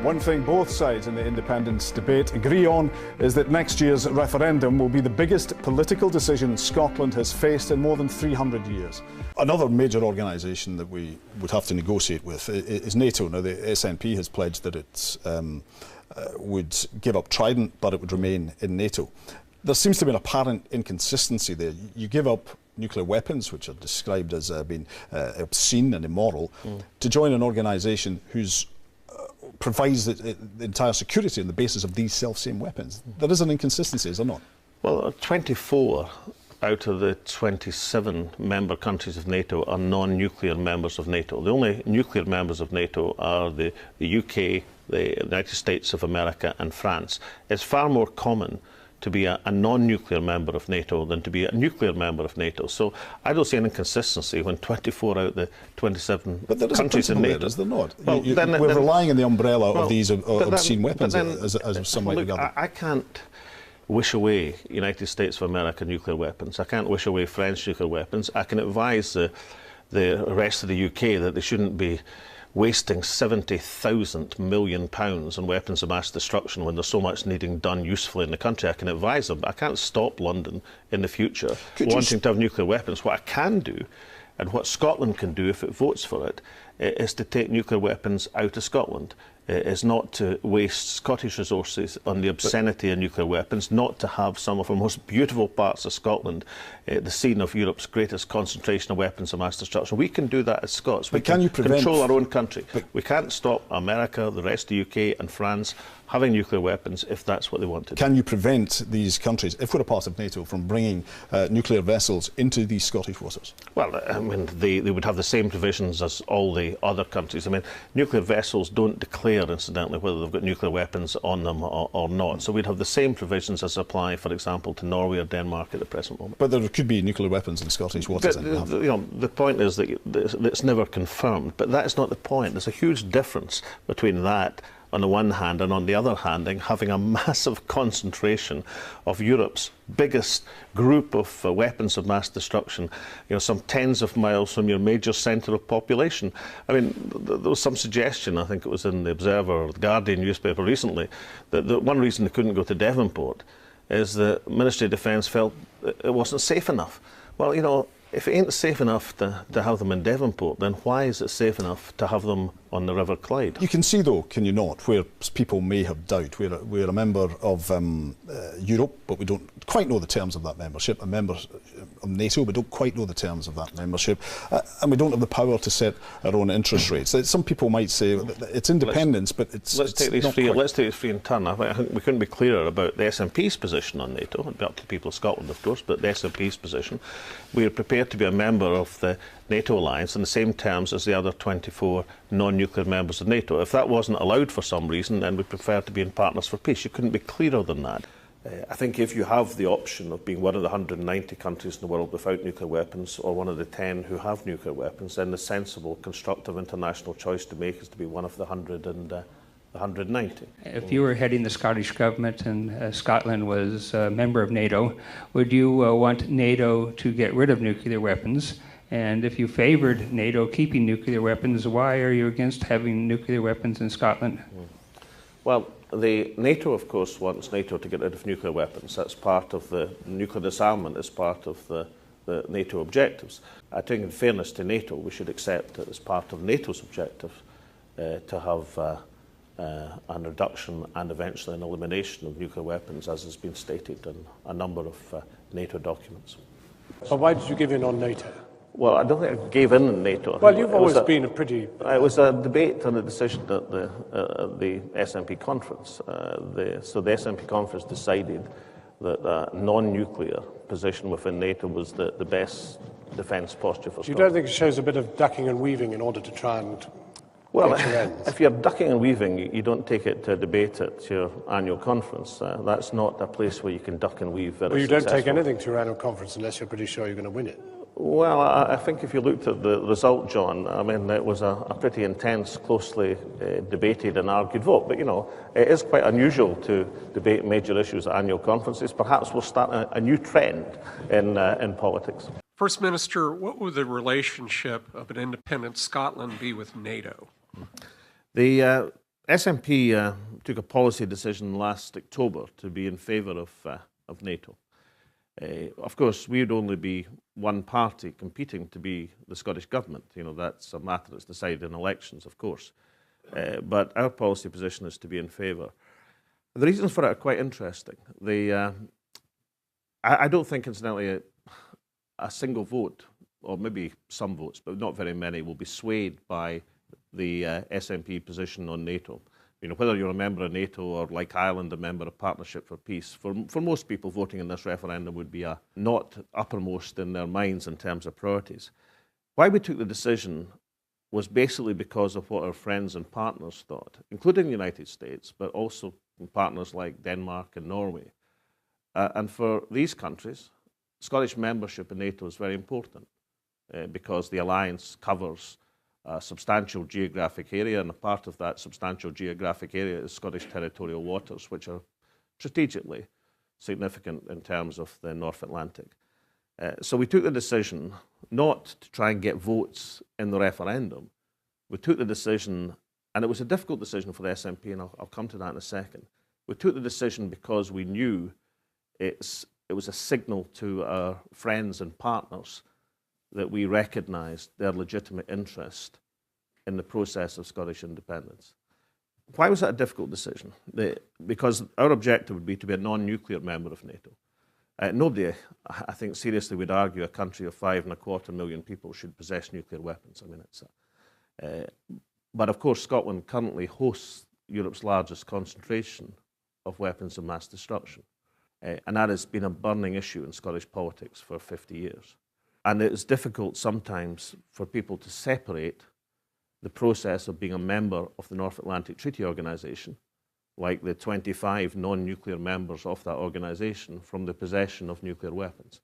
One thing both sides in the independence debate agree on is that next year's referendum will be the biggest political decision Scotland has faced in more than 300 years. Another major organisation that we would have to negotiate with is NATO. Now, the SNP has pledged that it would give up Trident, but it would remain in NATO. There seems to be an apparent inconsistency there. You give up nuclear weapons, which are described as being obscene and immoral, to join an organisation whose provides the entire security on the basis of these self-same weapons. There is an inconsistency, is there not? Well, 24 out of the 27 member countries of NATO are non-nuclear members of NATO. The only nuclear members of NATO are the UK, the United States of America and France. It's far more common to be a non-nuclear member of NATO than to be a nuclear member of NATO. So I don't see an inconsistency when 24 out of the 27 but there is countries in NATO... Is there not? Well, we're relying on the umbrella of these obscene weapons, as some might regard. I can't wish away United States of America nuclear weapons. I can't wish away French nuclear weapons. I can advise the rest of the UK that they shouldn't be wasting £70,000 million on weapons of mass destruction when there's so much needing done usefully in the country. I can advise them, but I can't stop London in the future wanting to have nuclear weapons. What I can do, and what Scotland can do if it votes for it, is to take nuclear weapons out of Scotland. Is not to waste Scottish resources on the obscenity of nuclear weapons, not to have some of the most beautiful parts of Scotland, the scene of Europe's greatest concentration of weapons of mass destruction. We can do that as Scots. We can control our own country. We can't stop America, the rest of the UK and France having nuclear weapons if that's what they want to do. Can you prevent these countries, if we're a part of NATO, from bringing nuclear vessels into these Scottish waters? Well, I mean, they would have the same provisions as all the other countries. I mean, nuclear vessels don't declare, incidentally, whether they've got nuclear weapons on them or not. So we'd have the same provisions as apply, for example, to Norway or Denmark at the present moment. But there could be nuclear weapons in Scottish waters. The point is that it's never confirmed. But that's not the point. There's a huge difference between that on the one hand, and on the other hand, having a massive concentration of Europe's biggest group of weapons of mass destruction, some tens of miles from your major centre of population. I mean, there was some suggestion, I think it was in the Observer or the Guardian newspaper recently, that one reason they couldn't go to Devonport is the Ministry of Defence felt it wasn't safe enough. Well, if it ain't safe enough to have them in Devonport, then why is it safe enough to have them on the River Clyde? You can see, though, can you not, where people may have doubt. We're a member of Europe, but we don't quite know the terms of that membership. A member of NATO, we don't quite know the terms of that membership. And we don't have the power to set our own interest rates. Some people might say it's independence, but let's take these free in turn. I think we couldn't be clearer about the SNP's position on NATO. It'd be up to the people of Scotland, of course, but the SNP's position. We are prepared to be a member of the NATO alliance on the same terms as the other 24 non-nuclear members of NATO. If that wasn't allowed for some reason, then we'd prefer to be in Partners for Peace. You couldn't be clearer than that. I think if you have the option of being one of the 190 countries in the world without nuclear weapons or one of the 10 who have nuclear weapons, then the sensible, constructive international choice to make is to be one of the 100 and the 190. If you were heading the Scottish government and Scotland was a member of NATO, would you want NATO to get rid of nuclear weapons? And if you favoured NATO keeping nuclear weapons, why are you against having nuclear weapons in Scotland? Well, the NATO, of course, wants NATO to get rid of nuclear weapons. That's part of the nuclear disarmament, as part of the NATO objectives. I think, in fairness to NATO, we should accept that as part of NATO's objective to have a reduction and eventually an elimination of nuclear weapons, as has been stated in a number of NATO documents. So why did you give in on NATO? Well, I don't think I gave in on NATO. Well, you've always been a pretty... It was a debate and a decision at the SNP conference. So the SNP conference decided that a non-nuclear position within NATO was the best defence posture for Scotland. You don't think it shows a bit of ducking and weaving in order to try and... Well, if you're ducking and weaving, you don't take it to a debate at your annual conference. That's not a place where you can duck and weave very successfully. Well, you don't take anything to your annual conference unless you're pretty sure you're going to win it. Well, I think if you looked at the result, John, I mean, it was a pretty intense, closely debated and argued vote. But, it is quite unusual to debate major issues at annual conferences. Perhaps we'll start a new trend in politics. First Minister, what would the relationship of an independent Scotland be with NATO? The SNP took a policy decision last October to be in favour of NATO. Of course, we would only be one party competing to be the Scottish Government. You know, that's a matter that's decided in elections, of course. But our policy position is to be in favour. The reasons for it are quite interesting. I don't think, incidentally, a single vote, or maybe some votes, but not very many, will be swayed by the SNP position on NATO. You know, whether you're a member of NATO or, like Ireland, a member of Partnership for Peace, for most people voting in this referendum would be not uppermost in their minds in terms of priorities. Why we took the decision was basically because of what our friends and partners thought, including the United States, but also partners like Denmark and Norway. And for these countries, Scottish membership in NATO is very important because the alliance covers a substantial geographic area, and a part of that substantial geographic area is Scottish territorial waters, which are strategically significant in terms of the North Atlantic. So we took the decision not to try and get votes in the referendum. We took the decision, and it was a difficult decision for the SNP, and I'll come to that in a second. We took the decision because we knew it was a signal to our friends and partners that we recognised their legitimate interest in the process of Scottish independence. Why was that a difficult decision? Because our objective would be to be a non-nuclear member of NATO. Nobody, I think, seriously would argue a country of 5.25 million people should possess nuclear weapons. I mean, but of course, Scotland currently hosts Europe's largest concentration of weapons of mass destruction. And that has been a burning issue in Scottish politics for 50 years. And it is difficult sometimes for people to separate the process of being a member of the North Atlantic Treaty Organisation, like the 25 non-nuclear members of that organisation, from the possession of nuclear weapons.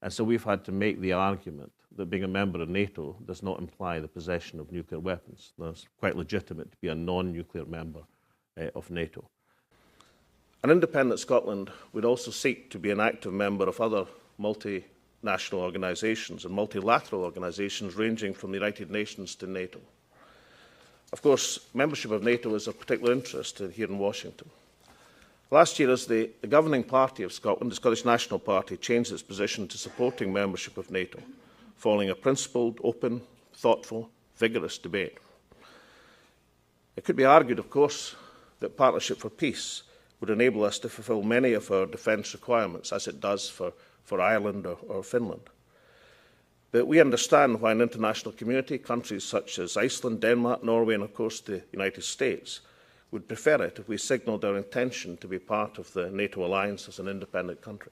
And so we've had to make the argument that being a member of NATO does not imply the possession of nuclear weapons. It's quite legitimate to be a non-nuclear member of NATO. An independent Scotland would also seek to be an active member of other multinational organisations and multilateral organisations ranging from the United Nations to NATO. Of course, membership of NATO is of particular interest here in Washington. Last year, as the governing party of Scotland, the Scottish National Party, changed its position to supporting membership of NATO, following a principled, open, thoughtful, vigorous debate. It could be argued, of course, that Partnership for Peace would enable us to fulfil many of our defence requirements, as it does for Ireland or Finland. But we understand why an international community, countries such as Iceland, Denmark, Norway, and of course the United States, would prefer it if we signalled our intention to be part of the NATO alliance as an independent country.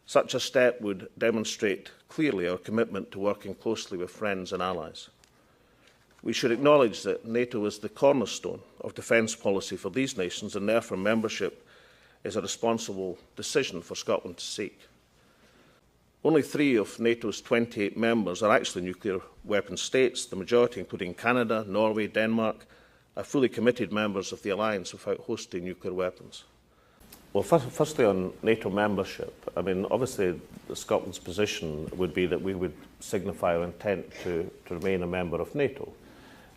Such a step would demonstrate clearly our commitment to working closely with friends and allies. We should acknowledge that NATO is the cornerstone of defence policy for these nations, and therefore membership is a responsible decision for Scotland to seek. Only 3 of NATO's 28 members are actually nuclear weapon states. The majority, including Canada, Norway, Denmark, are fully committed members of the alliance without hosting nuclear weapons. Well, firstly on NATO membership, I mean, obviously Scotland's position would be that we would signify our intent to remain a member of NATO.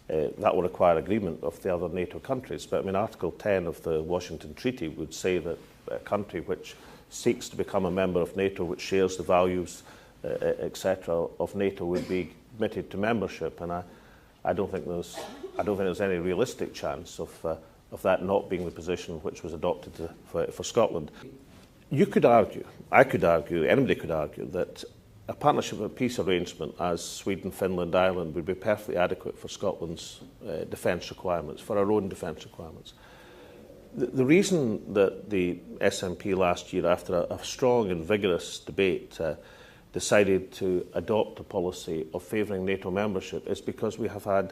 That will require agreement of the other NATO countries. But I mean, Article 10 of the Washington Treaty would say that a country which seeks to become a member of NATO, which shares the values, etc., of NATO, would be committed to membership. And I don't think there's any realistic chance of that not being the position which was adopted for Scotland. You could argue, I could argue, anybody could argue that a partnership of peace arrangement as Sweden, Finland, Ireland would be perfectly adequate for Scotland's defence requirements, for our own defence requirements. The reason that the SNP last year, after a strong and vigorous debate, decided to adopt a policy of favouring NATO membership is because we have had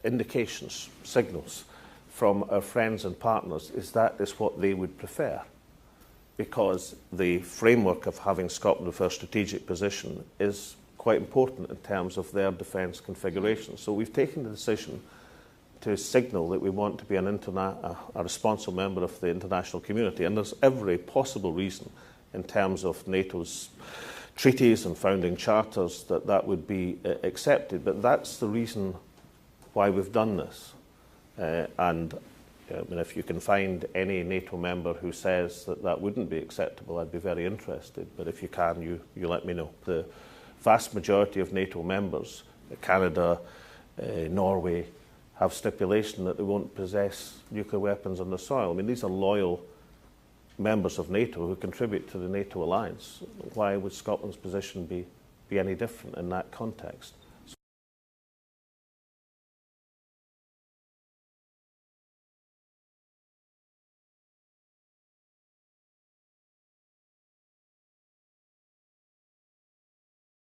indications, signals from our friends and partners that is what they would prefer, because the framework of having Scotland with our strategic position is quite important in terms of their defence configuration. So we've taken the decision to signal that we want to be a responsible member of the international community, and there's every possible reason in terms of NATO's treaties and founding charters that would be accepted. But that's the reason why we've done this. And I mean, if you can find any NATO member who says that that wouldn't be acceptable, I'd be very interested. But if you can, you let me know. The vast majority of NATO members, Canada, Norway, have stipulation that they won't possess nuclear weapons on their soil. I mean, these are loyal members of NATO who contribute to the NATO alliance. Why would Scotland's position be any different in that context?